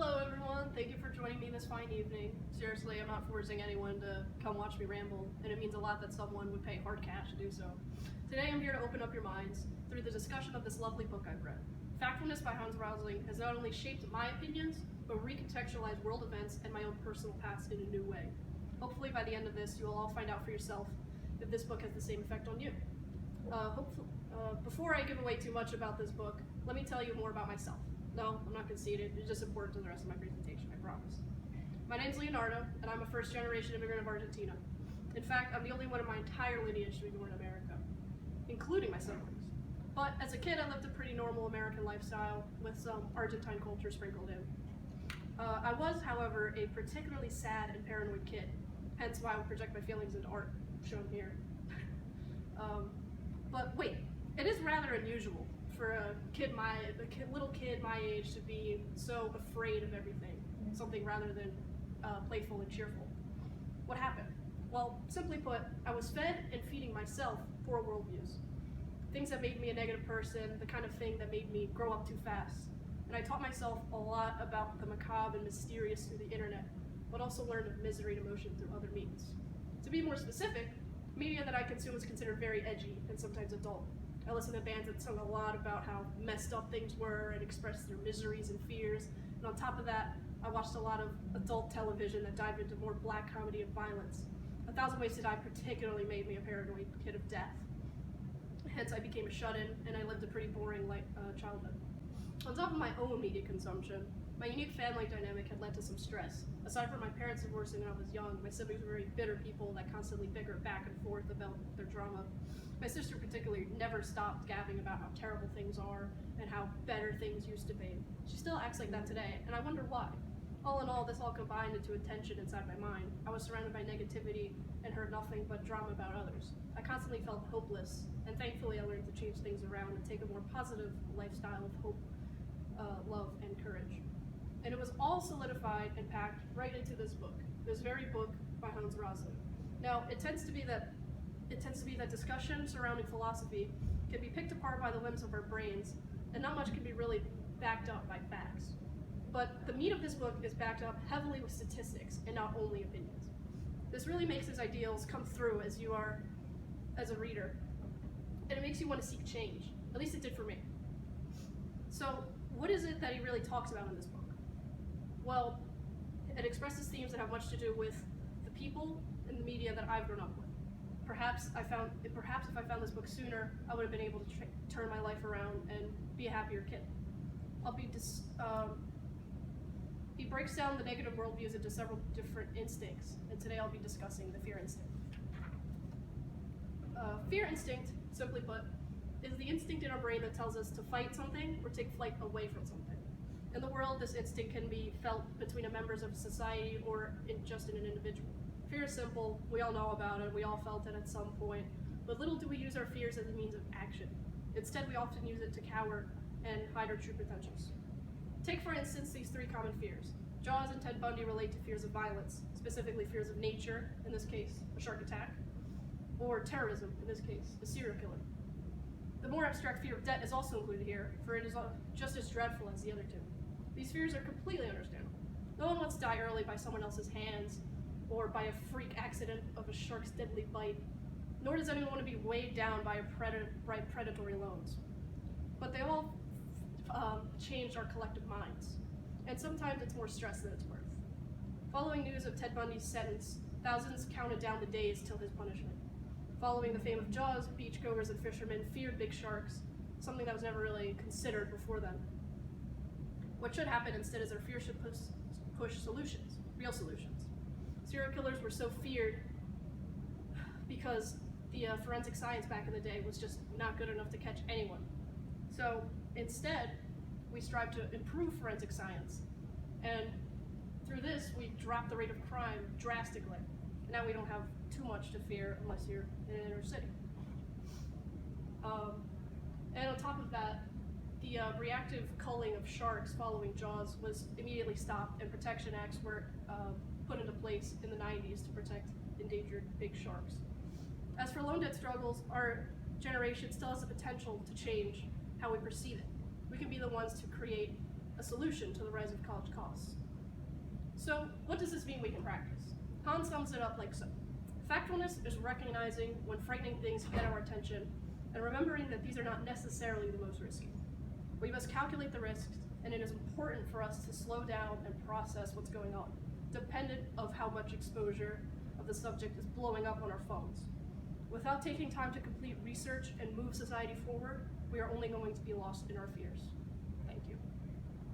Hello everyone, thank you for joining me this fine evening. Seriously, I'm not forcing anyone to come watch me ramble, and it means a lot that someone would pay hard cash to do so. Today I'm here to open up your minds through the discussion of this lovely book I've read. Factfulness by Hans Rosling has not only shaped my opinions, but recontextualized world events and my own personal past in a new way. Hopefully by the end of this, you will all find out for yourself if this book has the same effect on you. Before I give away too much about this book, let me tell you more about myself. No, I'm not conceited. It's just important to the rest of my presentation, I promise. My name's Leonardo, and I'm a first-generation immigrant of Argentina. In fact, I'm the only one in my entire lineage to be born in America, including my siblings. But as a kid, I lived a pretty normal American lifestyle with some Argentine culture sprinkled in. I was, however, a particularly sad and paranoid kid, hence why I would project my feelings into art, shown here. But wait, it is rather unusual for a little kid my age to be so afraid of everything, something rather than playful and cheerful. What happened? Well, simply put, I was fed and feeding myself poor worldviews. Things that made me a negative person, the kind of thing that made me grow up too fast. And I taught myself a lot about the macabre and mysterious through the internet, but also learned of misery and emotion through other means. To be more specific, media that I consume is considered very edgy and sometimes adult. I listened to bands that sung a lot about how messed up things were and expressed their miseries and fears. And on top of that, I watched a lot of adult television that dived into more black comedy and violence. 1,000 Ways to Die particularly made me a paranoid kid of death. Hence, I became a shut-in, and I lived a pretty boring childhood. On top of my own media consumption, my unique family dynamic had led to some stress. Aside from my parents divorcing when I was young, my siblings were very bitter people that constantly bickered back and forth about their drama. My sister particularly never stopped gabbing about how terrible things are and how better things used to be. She still acts like that today, and I wonder why. All in all, this all combined into a tension inside my mind. I was surrounded by negativity and heard nothing but drama about others. I constantly felt hopeless, and thankfully I learned to change things around and take a more positive lifestyle of hope, love, and courage. And it was all solidified and packed right into this book, this very book by Hans Rosling. Now, it tends to be that discussion surrounding philosophy can be picked apart by the whims of our brains, and not much can be really backed up by facts. But the meat of this book is backed up heavily with statistics and not only opinions. This really makes his ideals come through as you are as a reader, and it makes you want to seek change. At least it did for me. So, what is it that he really talks about in this book? Well, it expresses themes that have much to do with the people and the media that I've grown up with. Perhaps if I found this book sooner, I would have been able to turn my life around and be a happier kid. He breaks down the negative worldviews into several different instincts, and today I'll be discussing the fear instinct. Fear instinct, simply put, is the instinct in our brain that tells us to fight something or take flight away from something. In the world, this instinct can be felt between members of society or just in an individual. Fear is simple, we all know about it, we all felt it at some point, but little do we use our fears as a means of action. Instead, we often use it to cower and hide our true potentials. Take, for instance, these three common fears. Jaws and Ted Bundy relate to fears of violence, specifically fears of nature, in this case, a shark attack, or terrorism, in this case, a serial killer. The more abstract fear of death is also included here, for it is just as dreadful as the other two. These fears are completely understandable. No one wants to die early by someone else's hands, or by a freak accident of a shark's deadly bite, nor does anyone want to be weighed down by predatory loans. But they all change our collective minds, and sometimes it's more stress than it's worth. Following news of Ted Bundy's sentence, thousands counted down the days till his punishment. Following the fame of Jaws, beachgoers and fishermen feared big sharks, something that was never really considered before then. What should happen instead is our fear should push solutions, real solutions. Serial killers were so feared because the forensic science back in the day was just not good enough to catch anyone. So instead, we strive to improve forensic science, and through this, we drop the rate of crime drastically. Now we don't have too much to fear unless you're in an inner city. And on top of that, the reactive culling of sharks following Jaws was immediately stopped, and protection acts were put into place in the 90s to protect endangered big sharks. As for loan debt struggles, our generation still has the potential to change how we perceive it. We can be the ones to create a solution to the rise of college costs. So, what does this mean we can practice? Hans sums it up like so. Factfulness is recognizing when frightening things get our attention and remembering that these are not necessarily the most risky. We must calculate the risks, and it is important for us to slow down and process what's going on, dependent of how much exposure of the subject is blowing up on our phones. Without taking time to complete research and move society forward, we are only going to be lost in our fears.